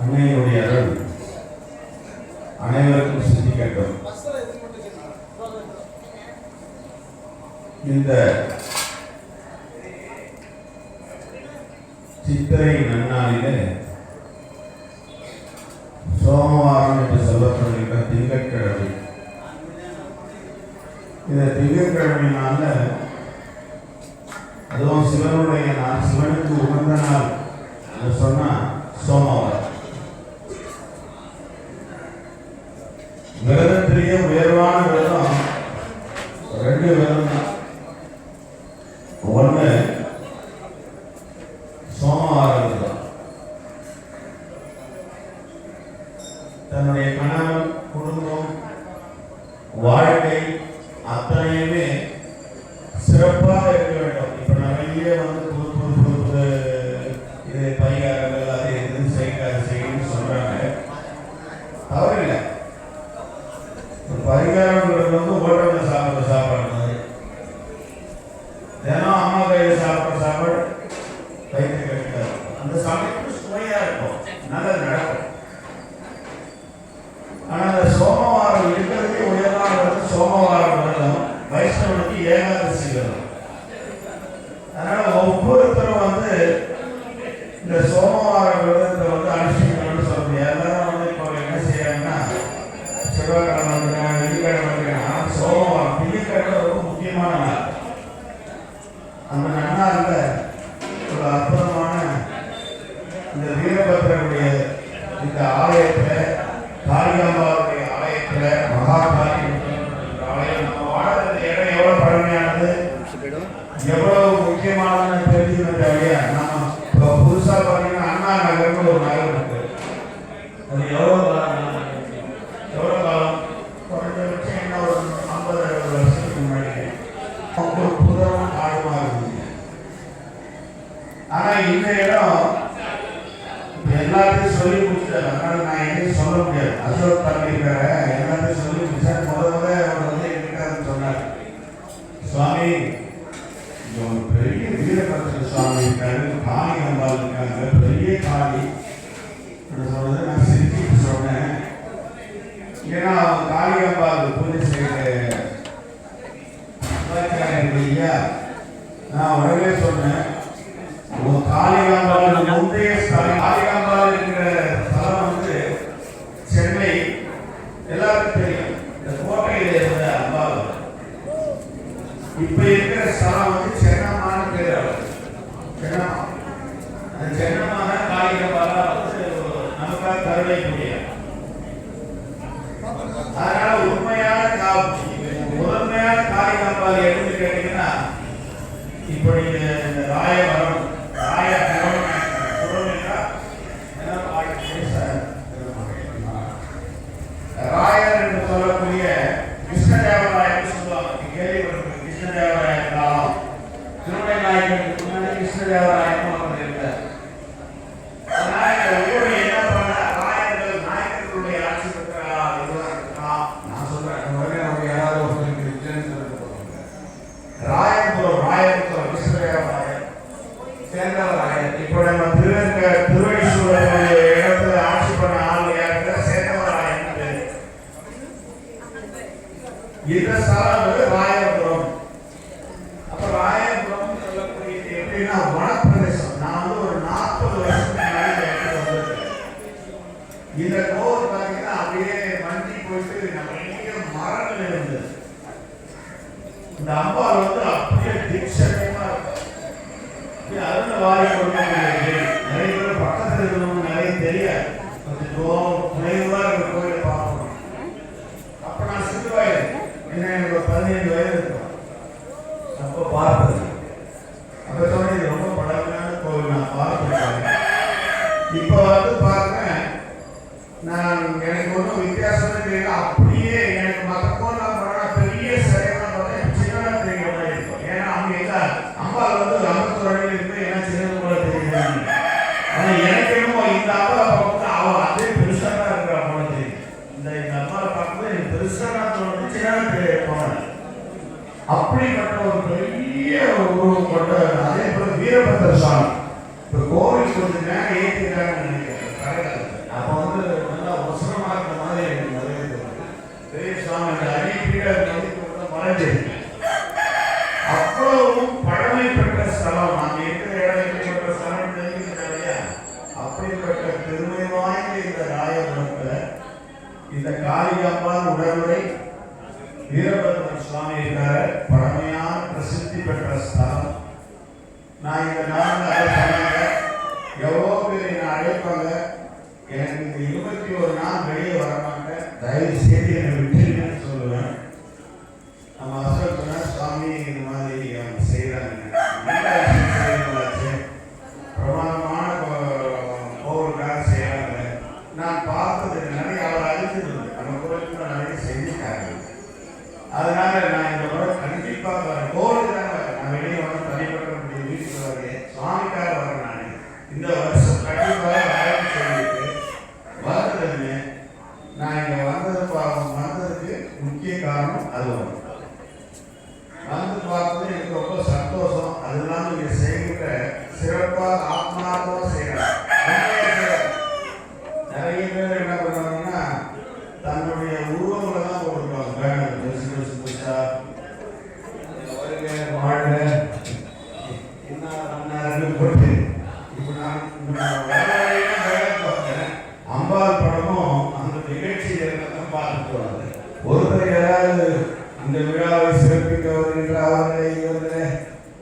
அன்னையினுடைய அருள் அனைவருக்கும் சிந்திக்கட்டும். இந்த சித்திரை நன்னாளிலே சோமவாரம் என்று சொல்லப்படுகின்ற திங்கட்கிழமை, இந்த திங்கட்கிழமையினால அதுவும் சிவனுடைய நாள், சிவனுக்கு உகந்த நாள் சொன்னா சோமவாரம். விரதத்திலேயே உயர்வான விரதம் ரெண்டு விரதம் தான். ஒன்று சோமவார விரதம். தன்னுடைய கணவன், குடும்பம், வாழ்க்கை அத்தனையுமே சிறப்பாக இருக்க வேண்டும். இப்ப நிறைய புது புது புது புது இது பரிகாரங்கள் அது எது செய்யணும்னு சொல்றாங்க. தவறில்லை. பரிகாரங்கிறது ஹோட்டல்ல சாப்பிட்ற சாப்பாடு, தினம் அம்மா கையில் சாப்பிட்ற சாப்பாடு வயிற்று கட்டாது. அந்த சாப்பாடு சுவையா இருக்கும், நல்லது நடக்கும். ஆனா அந்த சோமவாரம் இருக்கிறதுக்கு உயர்வான சோமவாரம் விரதம், வைஷ்ணவனுக்கு ஏகாதசி விரதம். அதனால ஒவ்வொருத்தரும் இந்த சோமவார விரதத்தை அனுஷ்டிக்கணும்னு சொல்ல முடியாது. எல்லாரும் இப்போ என்ன செய்யறாங்கன்னா செவ்வாய்க்கிழமை வந்துருக்காங்க, வெள்ளிக்கிழமை வந்துருக்காங்க. சோமவாரம் திங்கட்கிழமை ரொம்ப முக்கியமான நாள். அந்த நன்னாள்ல ஒரு அற்புதமான இந்த வீரபத்ரனுடைய இந்த ஆலயத்துல, காளிகாம்பாவுடைய ஆலயத்துல, மகா காளி ஆலயம், நம்ம வாழ்றது இடம் எவ்வளவு பழமையானது, எவ்வளவு முக்கியமானதுன்னு தெரிஞ்சுக்கிற இல்லையா? நம்ம இப்போ புதுசா பார்த்தீங்கன்னா அண்ணா நகர்னு ஒரு நகர் இருக்கு. அது எவ்வளவு காலம் குறைஞ்சபட்சம் என்ன ஒரு 50-60 வருஷத்துக்கு முன்னாடி ஒரு புதமான காலமா இருந்தது. ஆனா இந்த இடம் எல்லாத்தையும் சொல்லி கொடுத்தாரு. அதனால நான் எங்கேயும் சொல்ல முடியாது. அசோக் பண்ணிருக்கார எல்லாத்தையும் சொல்லி கொடுத்தாரு. முதல்ல அவர் எங்கிட்டாருன்னு சொன்னார், சுவாமி ஒரு பெரிய வீரபத்ர சுவாமி இருக்காரு, காளி அம்பாள் இருக்காங்க, பெரிய காளி சொல்றது. நான் சிரிச்சுட்டு சொன்னேன். ஏன்னா அவங்க காளி அம்பாள் பூஜை செய்ய இல்லையா? நான் உடனே சொன்னேன், காளிகாம்பாள் முந்தைய ஸ்தலம், காளிகாம்பாள் இருக்கிற ஸ்தலம் சென்னை, எல்லாருக்கும் தெரியும். இந்த கோட்டையில இருந்த அம்பாள். இப்ப இருக்கிற ஸ்தலம் சென்னம்மான்னு பேர். சென்னம்மா, அந்த சென்னம்மா தான் காளிகாம்பாளா நமக்காக கருணைக்கூடிய. அதனால முதன்மையான காளிகாம்பாள் எதுன்னு கேட்டீங்கன்னா, இப்போ நீங்க இந்த ராயவரம், ராயர் என்று சொல்லக்கூடிய கிருஷ்ணதேவராயன்னு சொல்லுவாங்க. கேள்விப்பட்டிருக்கேன். கிருஷ்ணதேவராய காலம், திருமண நாயகனுக்கு முன்னாடி கிருஷ்ணதேவராயன்னு ஒருவர் இருந்தார். அதனால ஊரை என்ன பண்ண, ராயர்கள் நாயகர்களுடைய ஆட்சி பெற்ற இதுவாக இருக்கலாம். நான் சொல்றேன், உடனே யாராவது ஒருத்தருக்கு ராயபுரம் கிருஷ்ணதேவராயர் சேந்தவராயர். இப்போ நம்ம திருவடிசூழலுடைய இடத்துல ஆட்சி பண்ண ஆள் யாருன்னா சேந்தவராயன் பேரு. இந்த ஸ்தலம் ராயபுரம். அப்ப ராயபுரம் சொல்லக்கூடியது எப்படின்னா வனப்பிரதேசம். நான் ஒரு 40 வருஷத்துக்கு முன்னாடி இந்த கோவில் பார்த்தீங்கன்னா அப்படியே வண்டி போயிட்டு நிறைய மரங்கள் இருந்தது. இந்த அம்பாள் அப்படியே திக்ஷமா இருக்கும். அருள் வாரி கொடுக்க முடியாது. நிறைய பேர் பக்கத்தில் இருக்கணும், நிறைய தெரியாது. கொஞ்சம் குறைவா இருக்கிற கோயிலை பார்க்கணும். அப்ப நான் சிறு வயது, என்ன எனக்கு 15 வயது இருக்கும். அப்ப பார்த்தது அப்ப சொன்ன இது ரொம்ப பழமையான கோவில், நான் பார்த்துருக்கேன். இப்ப பார்க்கிறேன், நான் எனக்கு ஒன்றும் வித்தியாசமே தெரியல. அப்படியே எனக்கு மற்ற கோவில் பெரிய சிலையெல்லாம் பார்த்தா சின்னதா தெரிய மாதிரி இருக்கும். ஏன்னா அவங்க அம்பாள் அமர்த்துறையில் இருந்து என்ன சின்னது போல தெரியுது. ஆனா எனக்கு என்னமோ இந்த அம்பாவை பார்க்கும்போது அவள் அதே பெருசா தான் இருக்கிற போல தெரியும். இந்த அம்பாவை பார்க்கும்போது எனக்கு பெருசா தான் தோணுது, சின்னதா போனேன். அப்படிப்பட்ட ஒரு பெரிய உருவம் கொண்ட, அதே போல வீரபத்ர சுவாமி. இப்ப கோவில் கொஞ்சம் நேரம் ஏற்றிக்கிறாங்கன்னு நினைக்கிறேன். அப்போ வந்து நல்லா அவசரமா இருக்கிற மாதிரி எனக்கு முதலே தோணுது. பெரிய சுவாமி அந்த அடிப்பீட மறைஞ்சிருக்கு. அவ்வளவும் பழமை பெற்ற ஸ்தலம். நாங்கள் இருக்கிற இடம் எப்படிப்பட்ட ஸ்தலம் தெரிவிக்கிறாங்க. அப்படிப்பட்ட பெருமை வாய்ந்த இந்த ராயபுரத்துல இந்த காளிகாம்பாள் உடனுரை வீரபத்ரன் சுவாமி இருக்காரு. பழமையான பிரசித்தி பெற்ற ஸ்தலம். நான் இந்த நாளில் அதை சொன்னாங்க. எவ்வளோ பேர் என்னை அழைப்பாங்க. எனக்கு இந்த 21 நாள் வெளியே வர மாட்டேன், தயவு செய்து என்னை விட்டுருங்கன்னு சொல்லுவேன். நம்ம அசோக் சொன்ன சுவாமி இந்த மாதிரி அவங்க செய்கிறாங்க. பிரமாதமான கோவிலுக்காக செய்கிறாங்க. நான் பார்த்தது நிறைய அவர் அழிச்சது நம்ம கோவிலுக்கு நிறைய செஞ்சுட்டாங்க. அதனால நான் இந்த முறை கண்டிப்பாக வரேன். கோவிலுக்காக வரேன். நான் வெளியே வந்து தனிப்பட்ட வீட்டுக்கு வரேன். சுவாமிக்காக வரேன். நான் இந்த வருஷம் கண்டிப்பாக வரேன்னு சொல்லிட்டு வருதுன்னு நான் இங்கே வந்ததுக்கு முக்கிய காரணம் அது ஒன்று. வந்து பார்த்தது எனக்கு ரொம்ப சந்தோஷம். அதெல்லாம் நீங்க செய்கிற சிறப்பாக ஆத்மார்த்தமாக செய்யறாங்க. நிறைய பேர் என்ன பண்ணுவாங்கன்னா தன்னுடைய உருவங்களை தான் போட்டுருவாங்க. வாழ்க என்ன போட்டு இப்போ நான் அம்பாள் படமும் அந்த நிகழ்ச்சியை பார்த்துட்டு வந்தேன். ஒருத்தர் யாராவது இந்த விழாவை சிறப்பிக்க வருகின்ற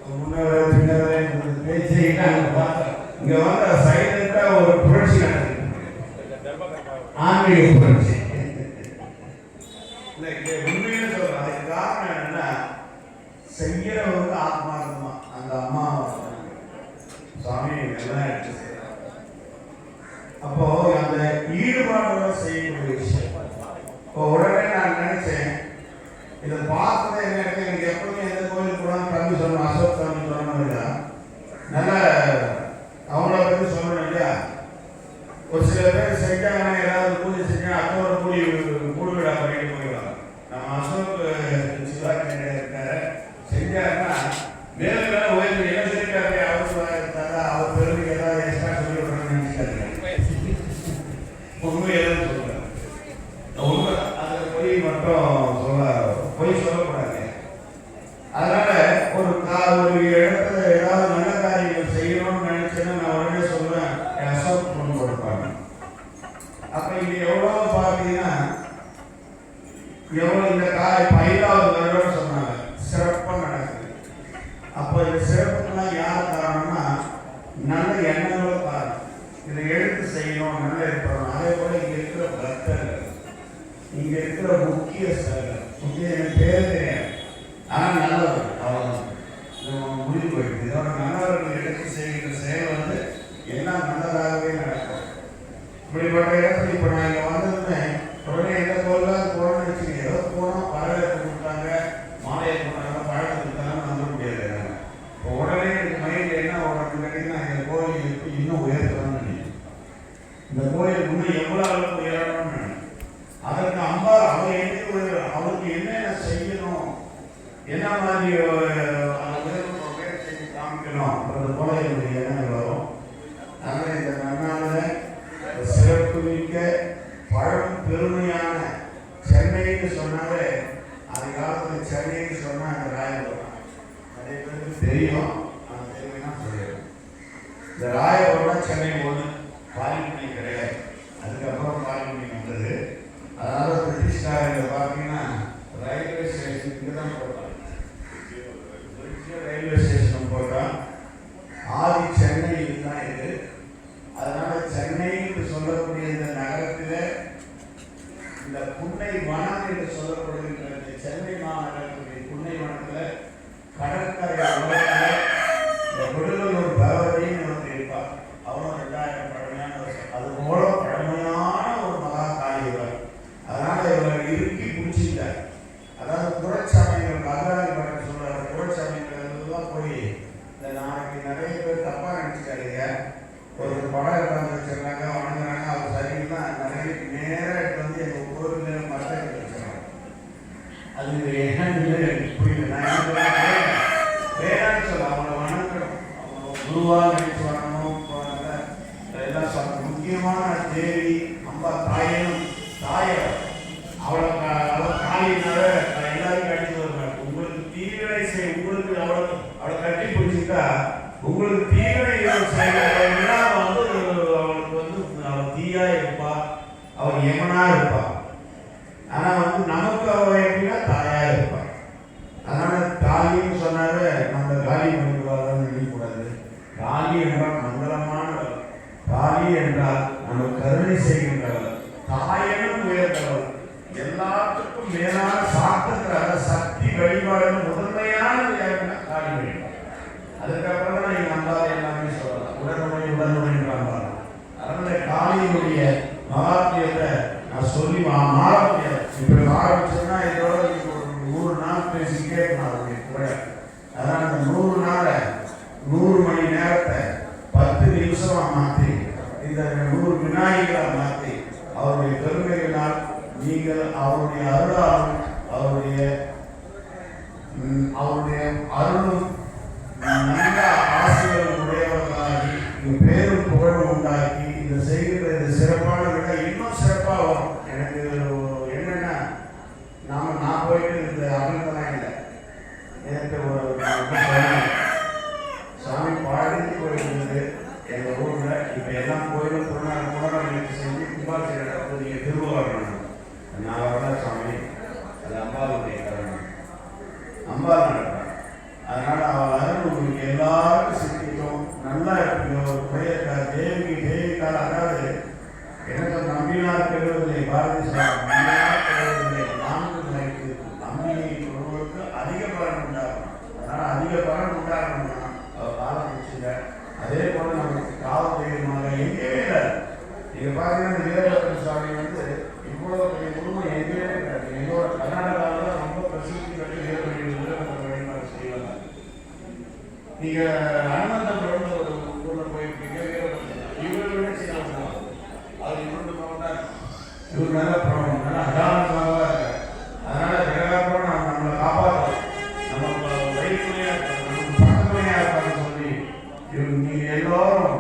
முன்னவரை பின்னவரை பேச்சு இங்க வந்து சைலண்டா ஒரு புரட்சி நடக்குது. ஆன்மீக புரட்சி. உண்மையில சொல்றேன். அதுக்கு காரணம் என்னன்னா செய்யறவங்க ஆத்மார்த்தமா அந்த அம்மா சாமி எல்லாம் எடுத்து செய்யறாங்க. அப்போ அந்த ஈடுபாடோட செய்யக்கூடிய விஷயம். இப்போ உடனே நான் நினைச்சேன், இதை பார்த்ததே என்ன எனக்கு எப்பவுமே எந்த கோயில் கூட தம்பி சொல்லணும், அசோக் சாமி சொல்லணும் இல்லையா, நல்ல அவங்கள பற்றி சொல்லணும் இல்லையா. ஒரு சில பேர் செஞ்சாங்கன்னா ஏதாவது பூஜை செஞ்சா அப்போ ஒரு கூடு விழா பண்ணிட்டு போயிடுவாங்க. நம்ம அசோக் சிவாச்சாரியா இருக்காரு, செஞ்சாருன்னா மேல மேல ஓய்வு என்ன செஞ்சாரு அவருக்கு அவர் பெருமைக்கு ஏதாவது எக்ஸ்ட்ரா சொல்லி விடணும்னு நினைச்சாரு. உண்மை எதுவும் சொல்றாரு. உண்மை அதை பொய் மட்டும் பொய் சொல்லக்கூடாது. அதனால ஒரு இடத்துல ஏதாவது நல்ல காரியங்கள் செய்யணும்னு நினைச்சேன்னா நான் உடனே சொல்லுவேன், அசோக் பொண்ணு கொடுப்பாங்க. அப்ப இங்க எவ்வளவு பார்த்தீங்கன்னா எவ்வளவு இந்த 5வது வருடம் சொன்னாங்க சிறப்பாக நடக்குது. அப்போ இந்த சிறப்புக்கெல்லாம் யார் காரணம்னா நல்ல எண்ணங்களும் காரணம். இதை எடுத்து செய்யணும், நல்ல இருக்கணும். அதே போல இங்க இருக்கிற பக்தர்கள், இங்க இருக்கிற முக்கிய பேர் தெரியாது, ஆனால் நல்லவர் அவங்க முடிவு போயிடுது. இதோட நல்லவர்கள் எடுத்து செய்கிற செயல் வந்து எல்லாம் நல்லதாகவே நடக்கும். இப்படிப்பட்ட இடத்துல இப்போ நான் இங்கே வந்ததுமே உடனே எந்த கோயிலாக போகணும்னு வச்சுக்கோங்க. ஏதோ போனோம், பழகத்தை கொடுத்தாங்க, மாலையை கொடுத்தாங்க, பழத்தை கொடுத்தாங்க, நம்ப முடியாது. இப்போ உடனே எனக்கு மைண்டில் என்ன ஓடுறது கேட்டீங்கன்னா இந்த கோயில் எப்படி இன்னும் உயர்த்தணும்னு நினைக்கிறேன். இந்த கோயில் இன்னும் எவ்வளோ அளவுக்கு உயரணும்னு நினைக்கிறேன். அதற்கு அம்பா அவருக்கு என்னென்ன செய்யணும், என்ன மாதிரி செஞ்சு காமிக்கணும், அது போல என்னுடைய எண்ணங்கள் வரும். அதனால் இந்த நன்னாளில் சிறப்பு மிக்க பழம் பெருமையான சென்னைன்னு சொன்னாலே அது காலத்தில் சென்னைன்னு சொன்னால் அந்த ராயபுரம் நிறைய பேருக்கு தெரியும். நான் தெரியும்னா சொல்லிடுறேன். இந்த ராயபுரம் சென்னை ஒன்று பாலிமணி கிடையாது. அதுக்கப்புறம் பாலிமணி வந்தது. அதனால பிரிட்டிஷ்காரங்க பார்த்தீங்கன்னா ரயில்வே ஸ்டேஷன் இங்கே தான் போட்டாங்க. ரயில்வே ஸ்டேஷன் போட்டால் ஆதி சென்னை இதுதான் இது. அதனால சென்னை என்று சொல்லக்கூடிய இந்த நகரத்தில் இந்த புன்னை வனம் என்று சொல்லப்படுகின்ற இந்த சென்னை மாநகரத்துடைய புன்னை வனத்தில் கடற்கரை உலகத்தில் இந்த விடுதலூர் பகவதின்னு ஒன்று இருப்பார். அவரும் 2000 பழமையான வருஷம். அது போல பழமையான ஒரு மகா காளியவர். அதனால இவர் இறுக்கி பிடிச்சிட்டார். அதாவது புறச்சாமிகள் மகாராணி படம் சொல்றாரு. புறச்சாமிகள் எல்லாம் போய் இந்த நாளைக்கு நிறைய பேர் தப்பா நினைச்சிட்டாருங்க. ஒரு படம் எடுத்து வச்சிருக்காங்க, வணங்குறாங்க, அவர் சரிங்களா நிறைய நேராக எடுத்து வந்து எங்கள் கோவில் மரத்தை எடுத்து வச்சுருக்காங்க. அது என்னன்னு புரியல. நான் வேணான்னு சொல்ல அவங்கள வணங்கணும், அவங்க குருவாக நினைச்சு வரணும். எல்லாம் சொல்ல முக்கியமான தேவி சாமியினுடைய மகாத்மியத்தை நான் சொல்லி மாற முடியாது. இப்போ ஆரம்பிச்சோம்னா இதோட ஒரு 100 நாள் பேசிக்கிட்டே இருக்கணும் அவருடைய கூட. அதனால் அந்த 100 நாளை 100 மணி நேரத்தை 10 நிமிஷமா மாற்றி இந்த 100 வினாடிகளாக மாற்றி அவருடைய பெருமையினால் நீங்கள் அவருடைய அருளாலும் அவருடைய அருளும் நல்ல ஆசிரியர்கள் உடையவர்களாகி பேரும் புகழும் உண்டாக்கி இந்த செய்கிற இந்த சிறப்பான விட இன்னும் சிறப்பாக வரும். எனக்கு என்னென்னா நான் போயிட்டு இந்த அகலத்தெல்லாம் இல்லை. எனக்கு சாமி பாடி போயிருந்தது எங்கள் ஊரில். இப்போ எல்லாம் கோயிலும் புனரமைப்பு செஞ்சு கும்பாபிஷேகம் நடக்குது. நீங்கள் திருவாரூர் நான் வரல சாமி, அது அம்பாளுடைய காரணம். அம்பாள் நடக்கிறான். அதனால் அவள் அருள் உங்களுக்கு எல்லாருக்கும் சித்திக்கும். நல்லா இருப்பீங்க. ஒரு பையக்கா தேவிக்கால் அதாவது எனக்கு நம்பினார் பெறுவதில்லை. பாரதி சாமி நம்பினார் பெறுவதில்லை 4 நிலைக்கு நம்பிக்கை ஒருவருக்கு அதிக பலன் உண்டாகணும். அதனால் அதிக பலன் உண்டாகணும்னா அவர் காலம் முடிச்சுங்க. அதே போல் நமக்கு காவல்துறையினால எங்கேயே இல்லை. நீங்கள் பார்த்தீங்கன்னா வீரபத்ர சுவாமி இவ்வளோ பெரிய குடும்பம் எங்கேயுமே கிடையாது. எங்களோட கர்நாடகாவில் தான் ரொம்ப பிரசித்தி பெற்று வீரபத்ர வழிபாடு செய்வாங்க. நீங்கள் அனுமந்தபுரம்னு ஒரு ஊரில் போயிருக்கீங்க. இவரோட செய்யலாம். அது இவரோட மாவட்டம். இவர் நல்ல பிரபலம், நல்லா அகாலமாக இருக்கார். அதனால் ஜெகதாபுரம் நம்மளை காப்பாற்றலாம். நமக்கு வழித்துணையாக இருக்காங்க, நமக்கு பக்கத்துணையாக இருக்காங்கன்னு சொல்லி நீங்கள் எல்லோரும்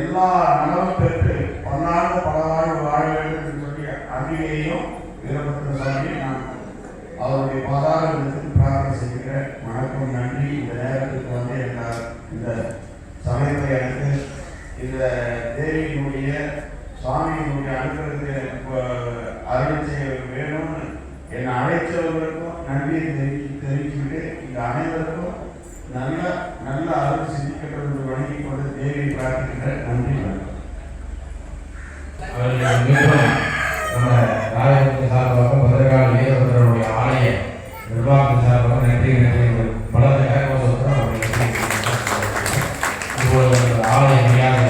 எல்லா நலமும் பெற்று பல்லாண்டு பல வாழ்வு வாழ வேண்டும் என்று சொல்லி அன்பிலேயும் வீரபத்ர சாமி நான் அவருடைய பாதாளத்துக்கு பிரார்த்தனை செய்கிறேன். வணக்கம், நன்றி. இந்த நேரத்துக்கு இந்த சமயத்தை எனக்கு இந்த தேவியினுடைய சுவாமியினுடைய அனுகிரகத்தை அருள் செய்ய வேணும்னு என்னை அழைத்தவர்களுக்கும் நன்றியை தெரிவிச்சுக்கிட்டு இந்த அனைவருக்கும் நல்ல அருள் சிந்திக்கப்பட்டு வழங்கி கொண்டு தேவியை பிரார்த்திக்கிறேன். நன்றி. நம்ம ராயபுரத்தின் சார்பாக பத்திரகால வீரபத்ரனுடைய ஆலய நிர்வாகத்தின் சார்பாக நன்றி பலத்த கரகோஷம் ஆலய மரியாதை